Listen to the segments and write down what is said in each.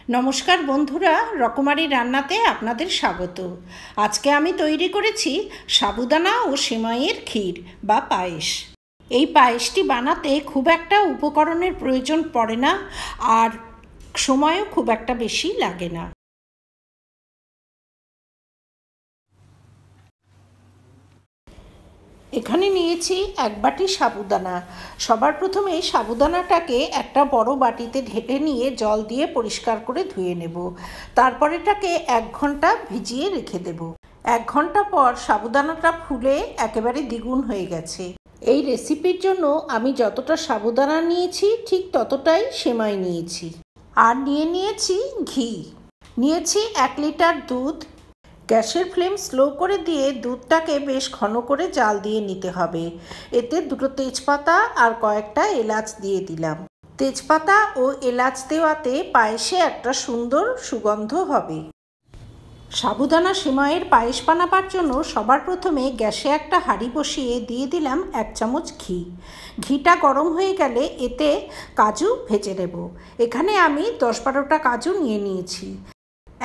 নমস্কার বন্ধুরা, রকমারি রান্নাতে আপনাদের স্বাগত। আজকে আমি তৈরি করেছি সাবুদানা ও সেমাইয়ের ক্ষীর বা পায়েস। এই পায়েসটি বানাতে খুব একটা উপকরণের প্রয়োজন পড়ে না, আর সময়ও খুব একটা বেশি লাগে না। এখানে নিয়েছি 1 বাটি সাবুদানা। সবার প্রথমে সাবুদানাটাকে একটা বড় বাটিতে ঢেলে নিয়ে জল দিয়ে পরিষ্কার করে ধুয়ে নেব। তারপর এটাকে 1 ঘন্টা ভিজিয়ে রেখে দেব। 1 ঘন্টা পর সাবুদানাটা ফুলে একেবারে দ্বিগুণ হয়ে গেছে। এই রেসিপির জন্য আমি যতটা সাবুদানা নিয়েছি ঠিক ততটাই সেমাই নিয়েছি। আর নিয়েছি ঘি, নিয়েছি 1 লিটার দুধ। গ্যাসের ফ্লেম স্লো করে দিয়ে দুধটাকে বেশ ঘন করে জাল দিয়ে নিতে হবে। এতে 2 তেজপাতা আর কয়েকটা এলাচ দিয়ে দিলাম। তেজপাতা ও এলাচ দেওয়াতে পায়েসে একটা সুন্দর সুগন্ধ হবে। সাবুদানা সেমাইয়ের পায়েস বানাবার জন্য সবার প্রথমে গ্যাসে একটা হাঁড়ি বসিয়ে দিয়ে দিলাম 1 চামচ ঘি। ঘিটা গরম হয়ে গেলে এতে কাজু ভেজে নেব। এখানে আমি 10-12টা কাজু নিয়ে নিয়েছি।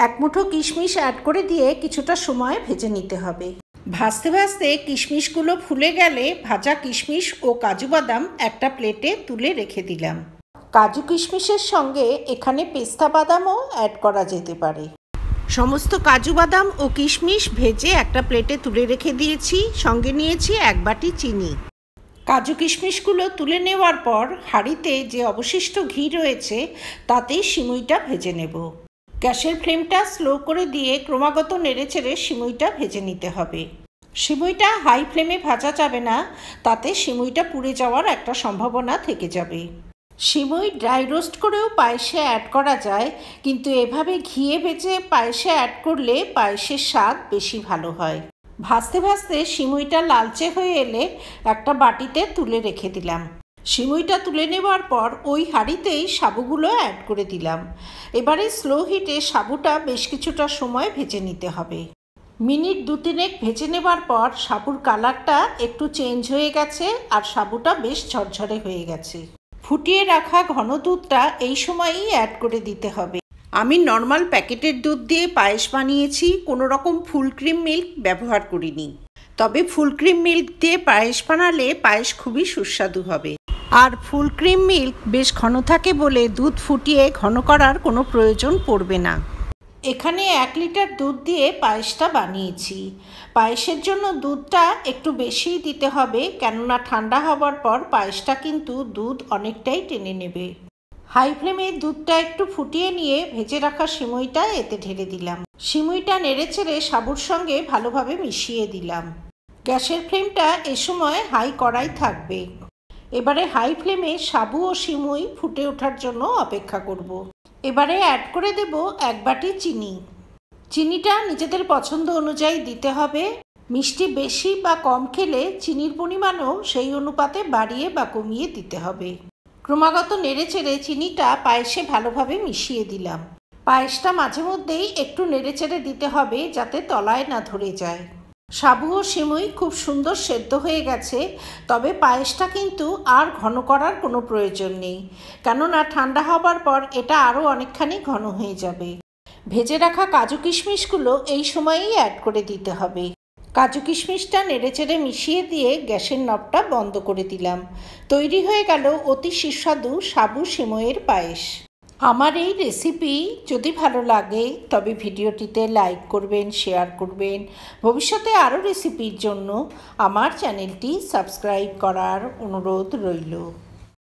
1 মুঠো কিশমিশ অ্যাড করে দিয়ে কিছুটা সময় ভেজে নিতে হবে। ভাজতে ভাজতে কিশমিশগুলো ফুলে গেলে ভাজা কিশমিশ ও কাজু বাদাম একটা প্লেটে তুলে রেখে দিলাম। কাজু কিশমিশের সঙ্গে এখানে পেস্তা বাদামও অ্যাড করা যেতে পারে। সমস্ত কাজু বাদাম ও কিশমিশ ভেজে একটা প্লেটে তুলে রেখে দিয়েছি। সঙ্গে নিয়েছি 1 বাটি চিনি। কাজু কিশমিশগুলো তুলে নেওয়ার পর হাঁড়িতে যে অবশিষ্ট ঘি রয়েছে তাতেই সিমুইটা ভেজে নেব। গ্যাসের ফ্লেমটা স্লো করে দিয়ে ক্রমাগত নেড়েচেড়ে সিমুইটা ভেজে নিতে হবে। সিমুইটা হাই ফ্লেমে ভাজা যাবে না, তাতে সিমুইটা পুড়ে যাওয়ার একটা সম্ভাবনা থেকে যাবে। সিমুই ড্রাই রোস্ট করেও পায়েসে অ্যাড করা যায়, কিন্তু এভাবে ঘিয়ে ভেজে পায়েসে অ্যাড করলে পায়েসের স্বাদ বেশি ভালো হয়। ভাজতে ভাজতে সিমুইটা লালচে হয়ে এলে একটা বাটিতে তুলে রেখে দিলাম। সিমুইটা তুলে নেওয়ার পর ওই হাঁড়িতেই সাবুগুলো অ্যাড করে দিলাম। এবারে স্লো হিটে সাবুটা বেশ কিছুটা সময় ভেজে নিতে হবে। মিনিট 2-3 ভেজে নেবার পর সাবুর কালারটা একটু চেঞ্জ হয়ে গেছে আর সাবুটা বেশ ঝরঝরে হয়ে গেছে। ফুটিয়ে রাখা ঘন দুধটা এই সময়ই অ্যাড করে দিতে হবে। আমি নর্মাল প্যাকেটের দুধ দিয়ে পায়েস বানিয়েছি, কোনো রকম ফুল ক্রিম মিল্ক ব্যবহার করিনি। তবে ফুল ক্রিম মিল্ক দিয়ে পায়েস বানালে পায়েস খুবই সুস্বাদু হবে। আর ফুল ক্রিম মিল্ক বেশ ঘন থাকে বলে দুধ ফুটিয়ে ঘন করার কোনো প্রয়োজন পড়বে না। এখানে 1 লিটার দুধ দিয়ে পায়েসটা বানিয়েছি। পায়েসের জন্য দুধটা একটু বেশিই দিতে হবে, কেননা ঠান্ডা হবার পর পায়েসটা কিন্তু দুধ অনেকটাই টেনে নেবে। হাই ফ্লেমে দুধটা একটু ফুটিয়ে নিয়ে ভেজে রাখা সিমুইটা এতে ঢেলে দিলাম। সিমুইটা নেড়েচেড়ে সাবুর সঙ্গে ভালোভাবে মিশিয়ে দিলাম। গ্যাসের ফ্লেমটা এ সময় হাই করাই থাকবে। এবারে হাই ফ্লেমে সাবু ও সিমুই ফুটে ওঠার জন্য অপেক্ষা করব। এবারে অ্যাড করে দেব 1 বাটি চিনি। চিনিটা নিজেদের পছন্দ অনুযায়ী দিতে হবে। মিষ্টি বেশি বা কম খেলে চিনির পরিমাণও সেই অনুপাতে বাড়িয়ে বা কমিয়ে দিতে হবে। ক্রমাগত নেড়েচেড়ে চিনিটা পায়েসে ভালোভাবে মিশিয়ে দিলাম। পায়েসটা মাঝে মধ্যেই একটু নেড়েচেড়ে দিতে হবে যাতে তলায় না ধরে যায়। সাবু ও সিমুই খুব সুন্দর সেদ্ধ হয়ে গেছে, তবে পায়েসটা কিন্তু আর ঘন করার কোনো প্রয়োজন নেই, কেননা ঠান্ডা হবার পর এটা আরও অনেকখানি ঘন হয়ে যাবে। ভেজে রাখা কাজু কিশমিশগুলো এই সময়েই অ্যাড করে দিতে হবে। কাজু কিশমিশটা নেড়েচেড়ে মিশিয়ে দিয়ে গ্যাসের নবটা বন্ধ করে দিলাম। তৈরি হয়ে গেল অতি সুস্বাদু সাবু সিমুইয়ের পায়েস। আমার এই রেসিপি যদি ভালো লাগে তবে ভিডিওটিতে লাইক করবেন, শেয়ার করবেন। ভবিষ্যতে আরও রেসিপির জন্য আমার চ্যানেলটি সাবস্ক্রাইব করার অনুরোধ রইল।